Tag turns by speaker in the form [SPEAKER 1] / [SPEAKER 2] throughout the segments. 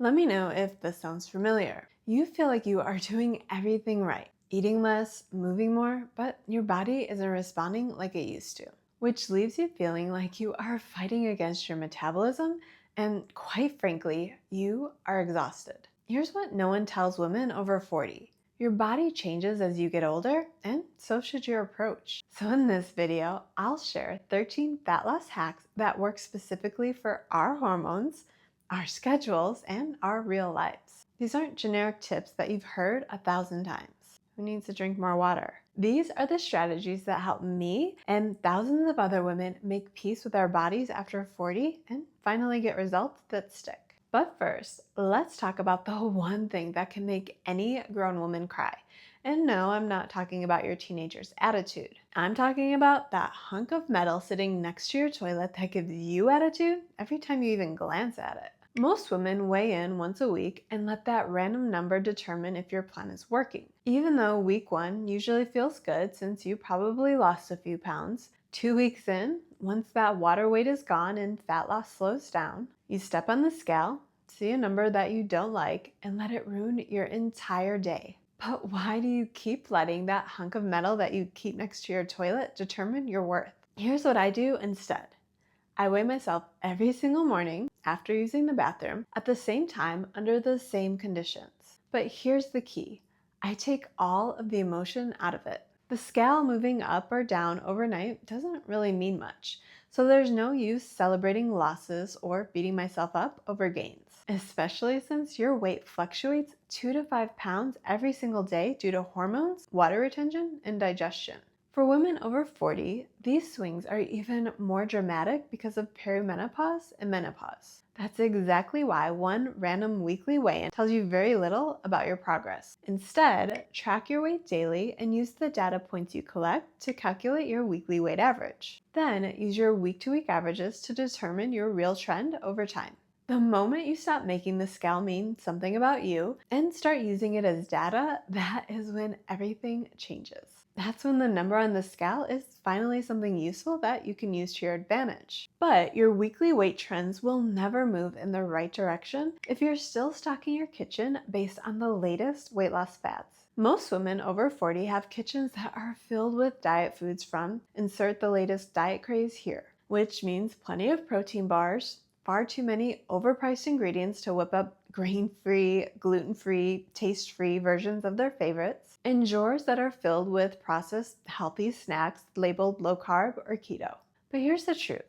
[SPEAKER 1] Let me know if this sounds familiar. You feel like you are doing everything right, eating less, moving more, but your body isn't responding like it used to, which leaves you feeling like you are fighting against your metabolism and, quite frankly, you are exhausted. Here's what no one tells women over 40. Your body changes as you get older, and so should your approach. So in this video, I'll share 13 fat loss hacks that work specifically for our hormones, our schedules, and our real lives. These aren't generic tips that you've heard 1,000 times. Who needs to drink more water? These are the strategies that help me and thousands of other women make peace with our bodies after 40 and finally get results that stick. But first, let's talk about the one thing that can make any grown woman cry. And no, I'm not talking about your teenager's attitude. I'm talking about that hunk of metal sitting next to your toilet that gives you attitude every time you even glance at it. Most women weigh in once a week and let that random number determine if your plan is working. Even though week 1 usually feels good since you probably lost a few pounds, 2 weeks in, once that water weight is gone and fat loss slows down, you step on the scale, see a number that you don't like, and let it ruin your entire day. But why do you keep letting that hunk of metal that you keep next to your toilet determine your worth? Here's what I do instead. I weigh myself every single morning after using the bathroom at the same time under the same conditions. But here's the key. I take all of the emotion out of it. The scale moving up or down overnight doesn't really mean much, so there's no use celebrating losses or beating myself up over gains, especially since your weight fluctuates 2 to 5 pounds every single day due to hormones, water retention, and digestion. For women over 40, these swings are even more dramatic because of perimenopause and menopause. That's exactly why one random weekly weigh-in tells you very little about your progress. Instead, track your weight daily and use the data points you collect to calculate your weekly weight average. Then use your week-to-week averages to determine your real trend over time. The moment you stop making the scale mean something about you and start using it as data, that is when everything changes. That's when the number on the scale is finally something useful that you can use to your advantage. But your weekly weight trends will never move in the right direction if you're still stocking your kitchen based on the latest weight loss fads. Most women over 40 have kitchens that are filled with diet foods from insert the latest diet craze here, which means plenty of protein bars, far too many overpriced ingredients to whip up grain-free, gluten-free, taste-free versions of their favorites, and drawers that are filled with processed healthy snacks labeled low-carb or keto. But here's the truth.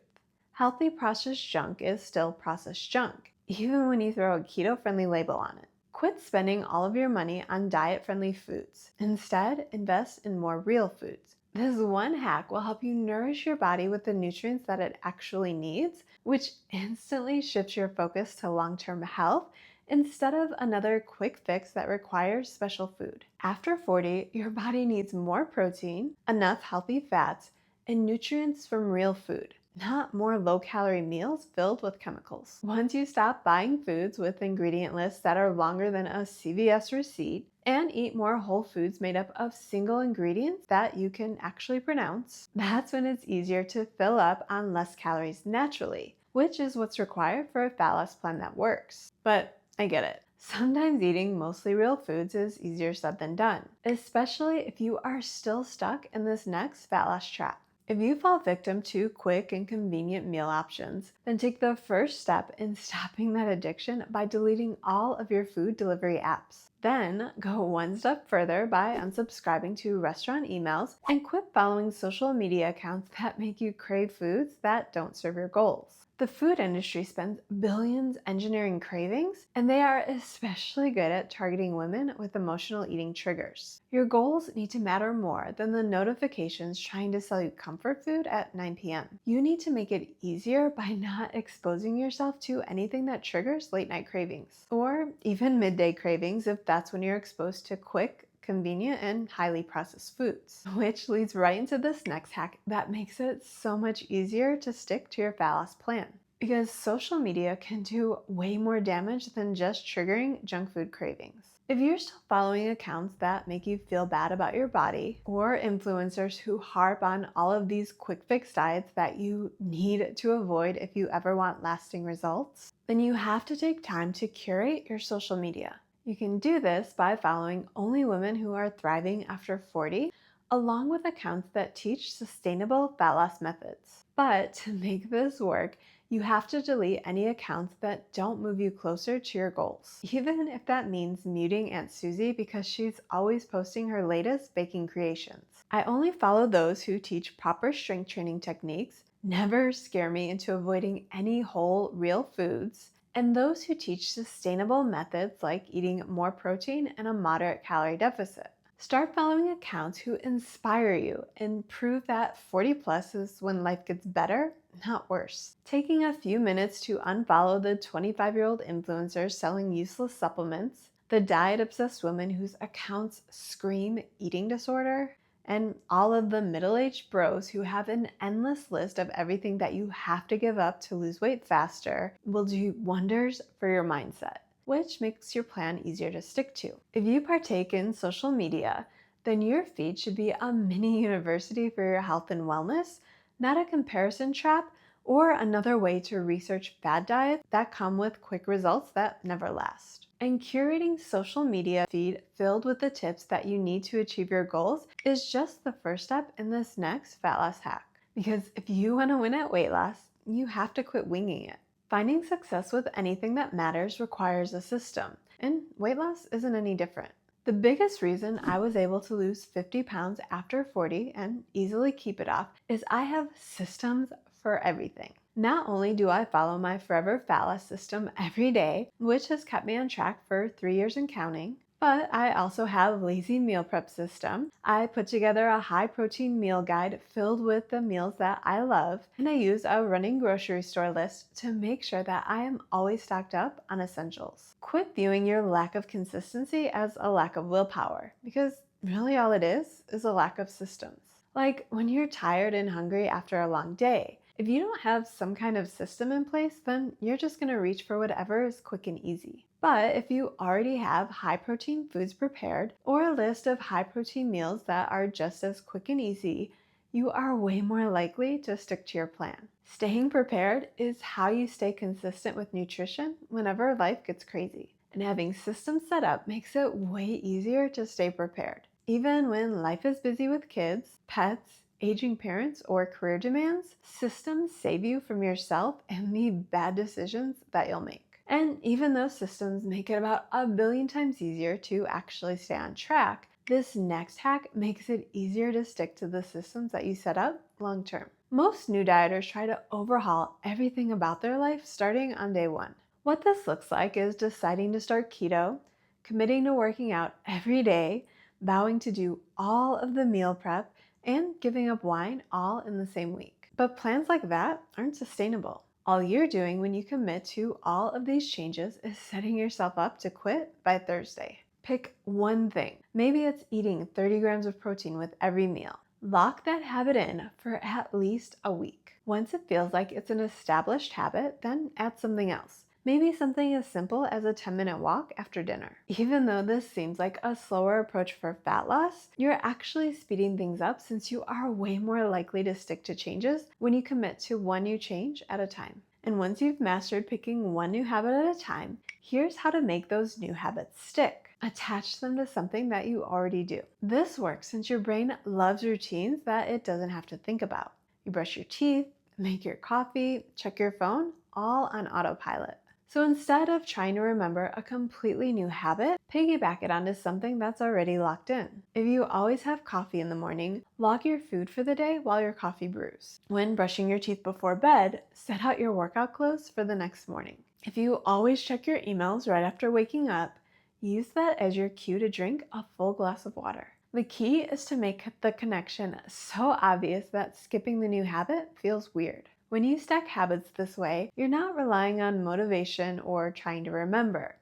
[SPEAKER 1] Healthy processed junk is still processed junk, even when you throw a keto-friendly label on it. Quit spending all of your money on diet-friendly foods. Instead, invest in more real foods. This one hack will help you nourish your body with the nutrients that it actually needs, which instantly shifts your focus to long-term health instead of another quick fix that requires special food. After 40, your body needs more protein, enough healthy fats, and nutrients from real food, not more low-calorie meals filled with chemicals. Once you stop buying foods with ingredient lists that are longer than a CVS receipt and eat more whole foods made up of single ingredients that you can actually pronounce, that's when it's easier to fill up on less calories naturally, which is what's required for a fat loss plan that works. But I get it. Sometimes eating mostly real foods is easier said than done, especially if you are still stuck in this next fat loss trap. If you fall victim to quick and convenient meal options, then take the first step in stopping that addiction by deleting all of your food delivery apps. Then go one step further by unsubscribing to restaurant emails and quit following social media accounts that make you crave foods that don't serve your goals. The food industry spends billions engineering cravings, and they are especially good at targeting women with emotional eating triggers. Your goals need to matter more than the notifications trying to sell you comfort food at 9 p.m. You need to make it easier by not exposing yourself to anything that triggers late night cravings, or even midday cravings if that's when you're exposed to quick, convenient, and highly processed foods. Which leads right into this next hack that makes it so much easier to stick to your fat loss plan. Because social media can do way more damage than just triggering junk food cravings. If you're still following accounts that make you feel bad about your body, or influencers who harp on all of these quick fix diets that you need to avoid if you ever want lasting results, then you have to take time to curate your social media. You can do this by following only women who are thriving after 40, along with accounts that teach sustainable fat loss methods. But to make this work, you have to delete any accounts that don't move you closer to your goals, even if that means muting Aunt Susie because she's always posting her latest baking creations. I only follow those who teach proper strength training techniques, never scare me into avoiding any whole, real foods, and those who teach sustainable methods like eating more protein and a moderate calorie deficit. Start following accounts who inspire you and prove that 40 plus is when life gets better, not worse. Taking a few minutes to unfollow the 25-year-old influencers selling useless supplements, the diet-obsessed women whose accounts scream eating disorder, and all of the middle-aged bros who have an endless list of everything that you have to give up to lose weight faster will do wonders for your mindset, which makes your plan easier to stick to. If you partake in social media, then your feed should be a mini university for your health and wellness, not a comparison trap or another way to research fad diets that come with quick results that never last. And curating social media feed filled with the tips that you need to achieve your goals is just the first step in this next fat loss hack. Because if you want to win at weight loss, you have to quit winging it. Finding success with anything that matters requires a system, and weight loss isn't any different. The biggest reason I was able to lose 50 pounds after 40 and easily keep it off is I have systems for everything. Not only do I follow my Forever Fat Loss system every day, which has kept me on track for 3 years and counting, but I also have lazy meal prep system. I put together a high protein meal guide filled with the meals that I love, and I use a running grocery store list to make sure that I am always stocked up on essentials. Quit viewing your lack of consistency as a lack of willpower, because really all it is a lack of systems. Like when you're tired and hungry after a long day, if you don't have some kind of system in place, then you're just going to reach for whatever is quick and easy. But if you already have high protein foods prepared or a list of high protein meals that are just as quick and easy, you are way more likely to stick to your plan. Staying prepared is how you stay consistent with nutrition whenever life gets crazy. And having systems set up makes it way easier to stay prepared. Even when life is busy with kids, pets, aging parents, or career demands, systems save you from yourself and the bad decisions that you'll make. And even though systems make it about a billion times easier to actually stay on track, this next hack makes it easier to stick to the systems that you set up long term. Most new dieters try to overhaul everything about their life starting on day one. What this looks like is deciding to start keto, committing to working out every day, vowing to do all of the meal prep, and giving up wine all in the same week. But plans like that aren't sustainable. All you're doing when you commit to all of these changes is setting yourself up to quit by Thursday. Pick one thing. Maybe it's eating 30 grams of protein with every meal. Lock that habit in for at least a week. Once it feels like it's an established habit, then add something else. Maybe something as simple as a 10-minute walk after dinner. Even though this seems like a slower approach for fat loss, you're actually speeding things up since you are way more likely to stick to changes when you commit to one new change at a time. And once you've mastered picking one new habit at a time, here's how to make those new habits stick. Attach them to something that you already do. This works since your brain loves routines that it doesn't have to think about. You brush your teeth, make your coffee, check your phone, all on autopilot. So instead of trying to remember a completely new habit, piggyback it onto something that's already locked in. If you always have coffee in the morning, log your food for the day while your coffee brews. When brushing your teeth before bed, set out your workout clothes for the next morning. If you always check your emails right after waking up, use that as your cue to drink a full glass of water. The key is to make the connection so obvious that skipping the new habit feels weird. When you stack habits this way, you're not relying on motivation or trying to remember.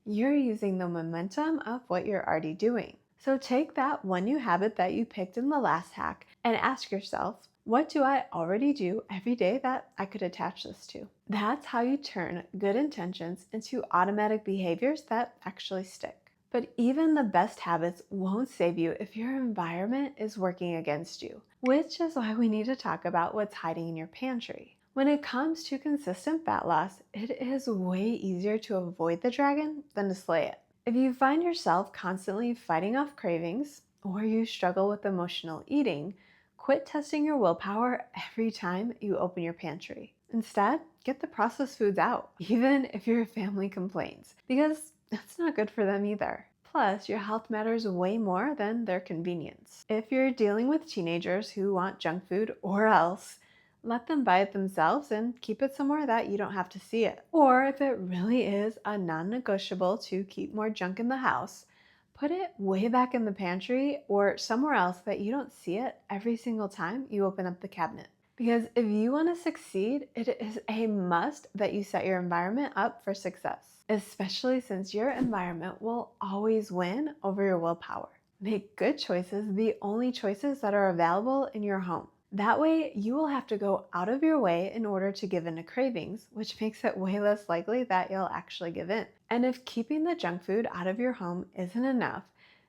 [SPEAKER 1] You're using the momentum of what you're already doing. So take that one new habit that you picked in the last hack and ask yourself, what do I already do every day that I could attach this to? That's how you turn good intentions into automatic behaviors that actually stick. But even the best habits won't save you if your environment is working against you, which is why we need to talk about what's hiding in your pantry. When it comes to consistent fat loss, it is way easier to avoid the dragon than to slay it. If you find yourself constantly fighting off cravings, or you struggle with emotional eating, quit testing your willpower every time you open your pantry. Instead, get the processed foods out, even if your family complains, because that's not good for them either. Plus, your health matters way more than their convenience. If you're dealing with teenagers who want junk food or else, let them buy it themselves and keep it somewhere that you don't have to see it. Or if it really is a non-negotiable to keep more junk in the house, put it way back in the pantry or somewhere else that you don't see it every single time you open up the cabinet. Because if you want to succeed, it is a must that you set your environment up for success, especially since your environment will always win over your willpower. Make good choices the only choices that are available in your home. That way, you will have to go out of your way in order to give in to cravings, which makes it way less likely that you'll actually give in. And if keeping the junk food out of your home isn't enough,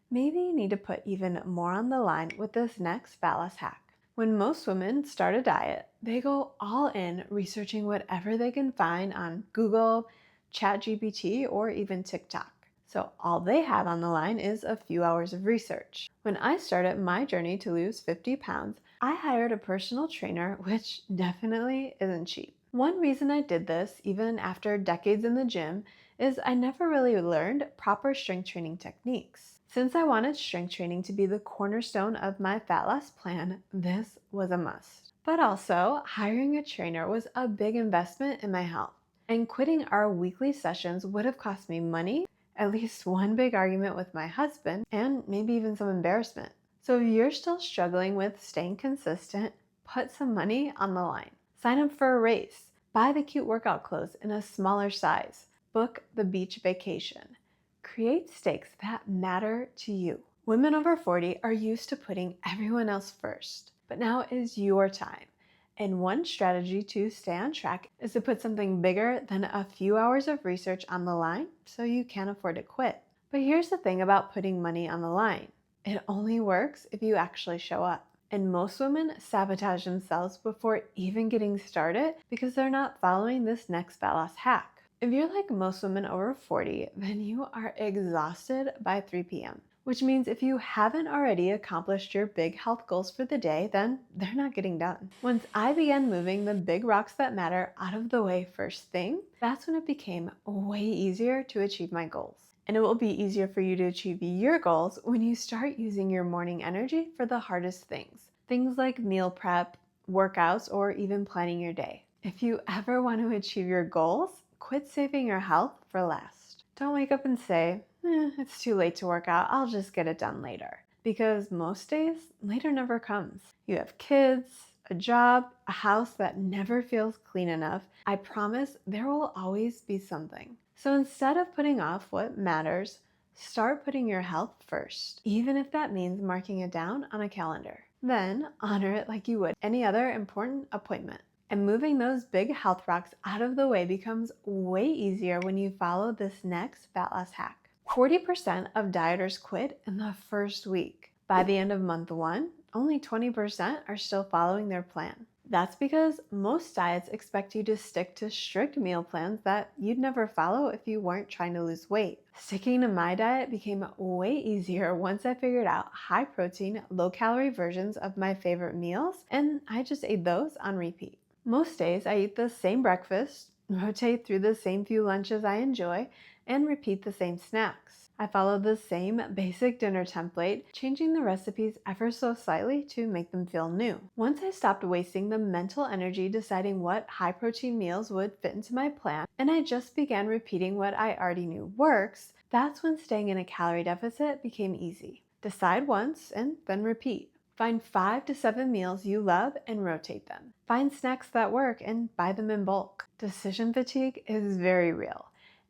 [SPEAKER 1] maybe you need to put even more on the line with this next fat loss hack. When most women start a diet, they go all in researching whatever they can find on Google, ChatGPT, or even TikTok. So all they have on the line is a few hours of research. When I started my journey to lose 50 pounds, I hired a personal trainer, which definitely isn't cheap. One reason I did this, even after decades in the gym, is I never really learned proper strength training techniques. Since I wanted strength training to be the cornerstone of my fat loss plan, this was a must. But also, hiring a trainer was a big investment in my health. And quitting our weekly sessions would have cost me money, at least one big argument with my husband, and maybe even some embarrassment. So if you're still struggling with staying consistent, put some money on the line. Sign up for a race, buy the cute workout clothes in a smaller size, book the beach vacation. Create stakes that matter to you. Women over 40 are used to putting everyone else first, but now is your time. And one strategy to stay on track is to put something bigger than a few hours of research on the line so you can't afford to quit. But here's the thing about putting money on the line. It only works if you actually show up. And most women sabotage themselves before even getting started because they're not following this next fat loss hack. If you're like most women over 40, then you are exhausted by 3 p.m. Which means if you haven't already accomplished your big health goals for the day, then they're not getting done. Once I began moving the big rocks that matter out of the way first thing, that's when it became way easier to achieve my goals. And it will be easier for you to achieve your goals when you start using your morning energy for the hardest things. Things like meal prep, workouts, or even planning your day. If you ever want to achieve your goals, quit saving your health for last. Don't wake up and say, it's too late to work out, I'll just get it done later. Because most days, later never comes. You have kids, a job, a house that never feels clean enough. I promise there will always be something. So instead of putting off what matters, start putting your health first, even if that means marking it down on a calendar. Then honor it like you would any other important appointment. And moving those big health rocks out of the way becomes way easier when you follow this next fat loss hack. 40% of dieters quit in the first week. By the end of month 1, only 20% are still following their plan. That's because most diets expect you to stick to strict meal plans that you'd never follow if you weren't trying to lose weight. Sticking to my diet became way easier once I figured out high protein, low calorie versions of my favorite meals, and I just ate those on repeat. Most days I eat the same breakfast, rotate through the same few lunches I enjoy, and repeat the same snacks. I follow the same basic dinner template, changing the recipes ever so slightly to make them feel new. Once I stopped wasting the mental energy deciding what high-protein meals would fit into my plan, and I just began repeating what I already knew works, that's when staying in a calorie deficit became easy. Decide once and then repeat. Find 5 to 7 meals you love and rotate them. Find snacks that work and buy them in bulk. Decision fatigue is very real,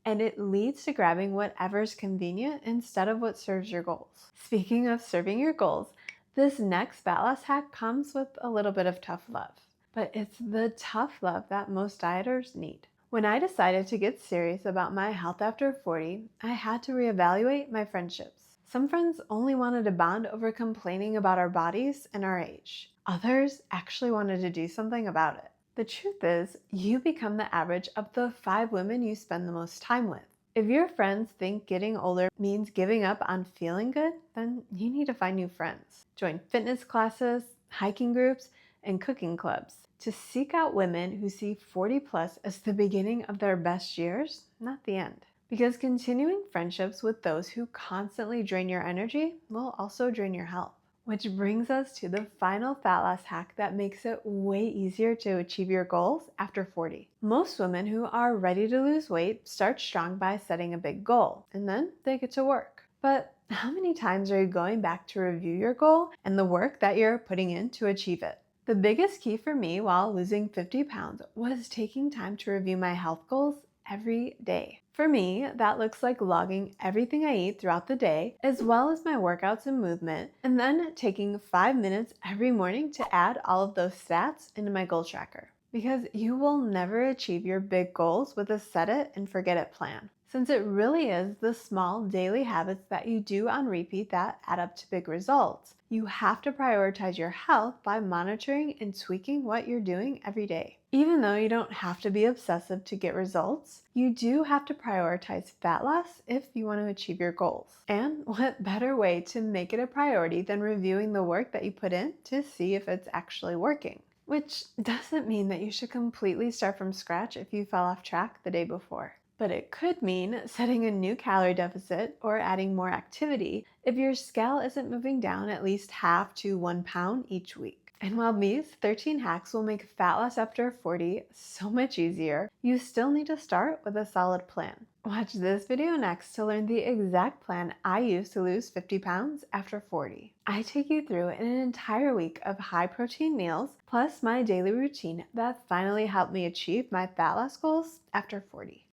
[SPEAKER 1] and it leads to grabbing whatever's convenient instead of what serves your goals. Speaking of serving your goals, this next fat loss hack comes with a little bit of tough love, but it's the tough love that most dieters need. When I decided to get serious about my health after 40, I had to reevaluate my friendships. Some friends only wanted to bond over complaining about our bodies and our age. Others actually wanted to do something about it. The truth is, you become the average of the 5 women you spend the most time with. If your friends think getting older means giving up on feeling good, then you need to find new friends. Join fitness classes, hiking groups, and cooking clubs to seek out women who see 40 plus as the beginning of their best years, not the end. Because continuing friendships with those who constantly drain your energy will also drain your health. Which brings us to the final fat loss hack that makes it way easier to achieve your goals after 40. Most women who are ready to lose weight start strong by setting a big goal, and then they get to work. But how many times are you going back to review your goal and the work that you're putting in to achieve it? The biggest key for me while losing 50 pounds was taking time to review my health goals every day. For me, that looks like logging everything I eat throughout the day, as well as my workouts and movement, and then taking 5 minutes every morning to add all of those stats into my goal tracker. Because you will never achieve your big goals with a set it and forget it plan. Since it really is the small daily habits that you do on repeat that add up to big results, you have to prioritize your health by monitoring and tweaking what you're doing every day. Even though you don't have to be obsessive to get results, you do have to prioritize fat loss if you want to achieve your goals. And what better way to make it a priority than reviewing the work that you put in to see if it's actually working? Which doesn't mean that you should completely start from scratch if you fell off track the day before. But it could mean setting a new calorie deficit or adding more activity if your scale isn't moving down at least half to 1 pound each week. And while these 13 hacks will make fat loss after 40 so much easier, you still need to start with a solid plan. Watch this video next to learn the exact plan I use to lose 50 pounds after 40. I take you through an entire week of high protein meals, plus my daily routine that finally helped me achieve my fat loss goals after 40.